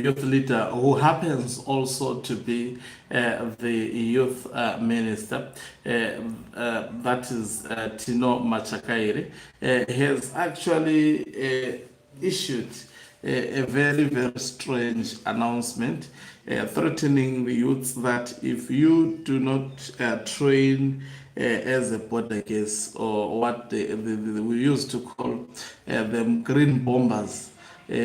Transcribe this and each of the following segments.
youth leader who happens also to be the youth minister, that is Tino Machakairi, has actually issued a very, very strange announcement threatening the youths that if you do not train as a border case, or what we used to call them green bombers,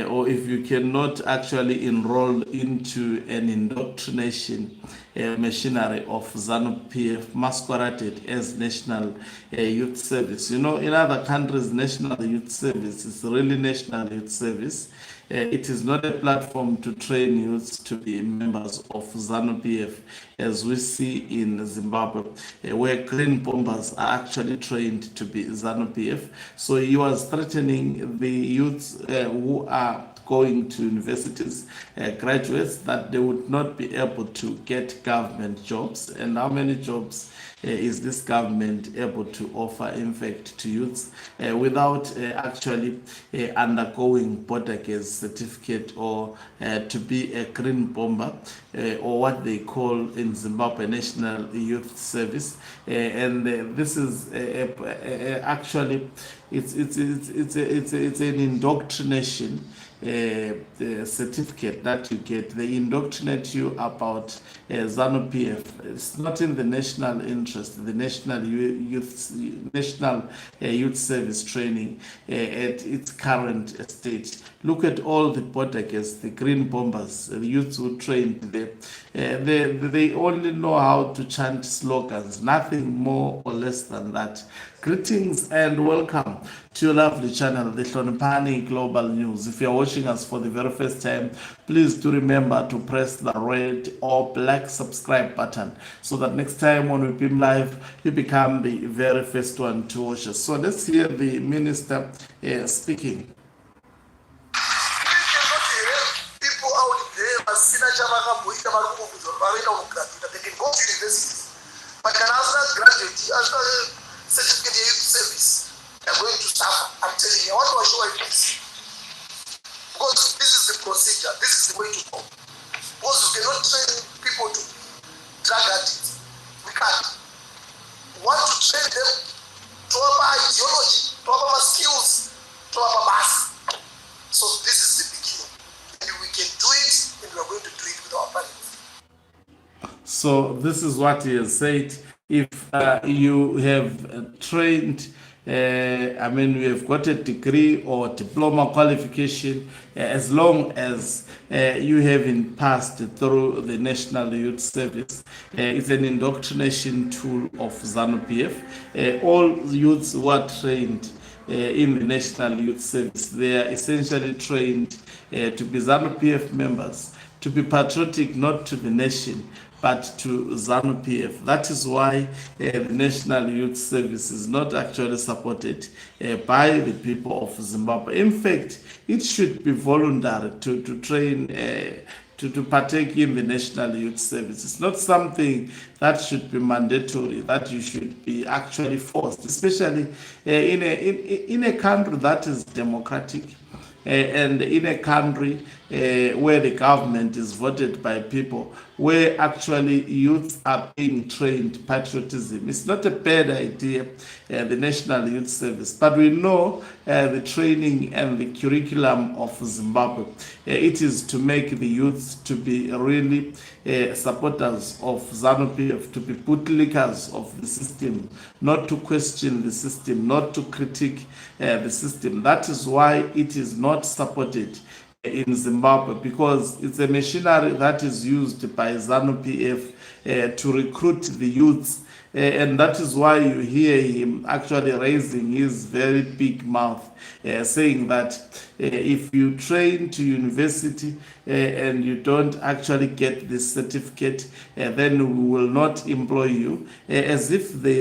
or if you cannot actually enroll into an indoctrination machinery of ZANU PF masqueraded as National Youth Service. You know, in other countries, National Youth Service is really National Youth Service. It is not a platform to train youths to be members of ZANU PF, as we see in Zimbabwe, where green bombers are actually trained to be ZANU PF. So he was threatening the youths who are going to universities, graduates, that they would not be able to get government jobs. And how many jobs is this government able to offer, in fact, to youths without actually undergoing border case certificate, or to be a green bomber, or what they call in Zimbabwe National Youth Service. And this is actually it's an indoctrination certificate that you get. They indoctrinate you about ZANU PF. It's not in the national interest, the National Youth Service training at its current state. Look at all the border guests, the green bombers, the youths who trained there. They only know how to chant slogans, nothing more or less than that. Greetings and welcome to your lovely channel, the Hloniphani Global News. If you're watching us for the very first time, please do remember to press the red or black subscribe button, so that next time when we beam live, you become the very first one to watch us. So let's hear the minister speaking. Certificate youth service, they are going to suffer. I'm telling you, I want to assure you this. Because this is the procedure, this is the way to go. Because you cannot train people to drug addicts. We can't. We want to train them to have ideology, to have skills, to have mass. So this is the beginning. And we can do it, and we are going to do it with our parents. So this is what he has said. If you have trained, you have got a degree or diploma qualification, as long as you haven't passed through the National Youth Service, it's an indoctrination tool of ZANU PF. All youths who are trained in the National Youth Service, they are essentially trained to be ZANU PF members, to be patriotic not to the nation, but to ZANU PF. That is why the National Youth Service is not actually supported by the people of Zimbabwe. In fact, it should be voluntary to train, to partake in the National Youth Service. It's not something that should be mandatory, that you should be actually forced, especially in a country that is democratic. And in a country where the government is voted by people, where actually youth are being trained patriotism. It's not a bad idea, the National Youth Service, but we know the training and the curriculum of Zimbabwe. It is to make the youth to be really supporters of ZANU PF, to be bootlickers of the system, not to question the system, not to critique the system. That is why it is not supported in Zimbabwe, because it's a machinery that is used by ZANU PF to recruit the youths. And that is why you hear him actually raising his very big mouth, saying that if you train to university and you don't actually get this certificate, then we will not employ you, as if they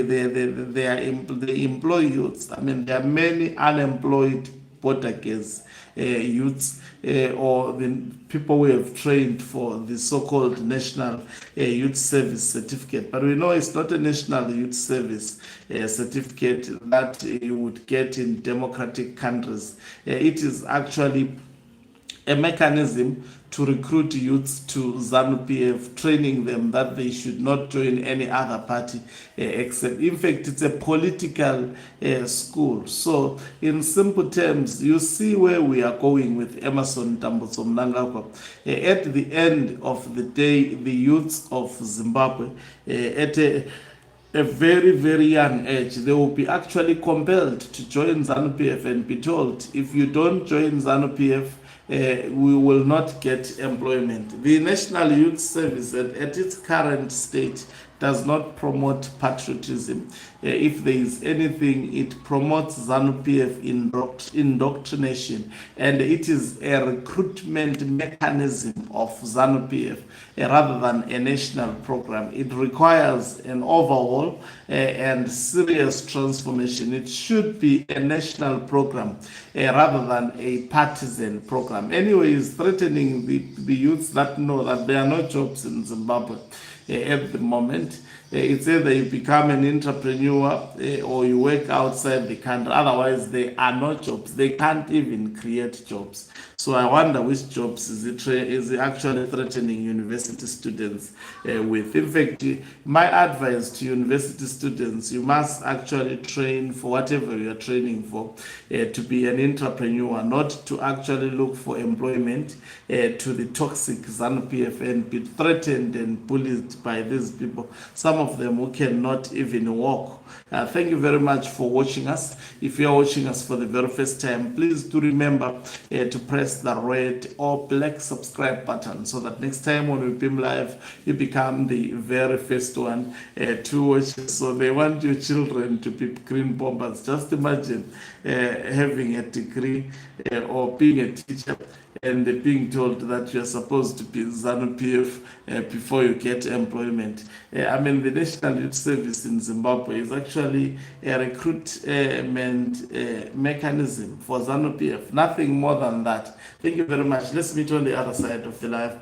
employ youths. I mean, there are many unemployed border case youths, or the people we have trained for the so-called National Youth Service certificate. But we know it's not a National Youth Service certificate that you would get in democratic countries. It is actually a mechanism to recruit youths to ZANU PF, training them that they should not join any other party except. In fact, it's a political school. So, in simple terms, you see where we are going with Emerson Tambuzo Mnangagwa. At the end of the day, the youths of Zimbabwe, at a very, very young age, they will be actually compelled to join ZANU PF and be told, if you don't join ZANU PF, we will not get employment. The National Youth Service at its current state does not promote patriotism. If there is anything, it promotes ZANU PF indoctrination, and it is a recruitment mechanism of ZANU PF rather than a national program. It requires an overhaul and serious transformation. It should be a national program rather than a partisan program. Anyway, it's threatening the youths that know that there are no jobs in Zimbabwe at the moment. It's either you become an entrepreneur or you work outside the country. Otherwise, there are no jobs. They can't even create jobs. So I wonder which jobs is it actually threatening university students with. In fact, my advice to university students, you must actually train for whatever you are training for, to be an entrepreneur, not to actually look for employment to the toxic ZANU PF and be threatened and bullied by these people, some of them who cannot even walk. Thank you very much for watching us. If you are watching us for the very first time, please do remember to press the red or black subscribe button so that next time when we beam live, you become the very first one to watch. So they want your children to be green bombers. Just imagine having a degree or being a teacher and being told that you are supposed to be ZANU PF before you get employment. I mean, the National Youth Service in Zimbabwe is actually a recruitment mechanism for ZANU PF. Nothing more than that. Thank you very much. Let's meet on the other side of the live.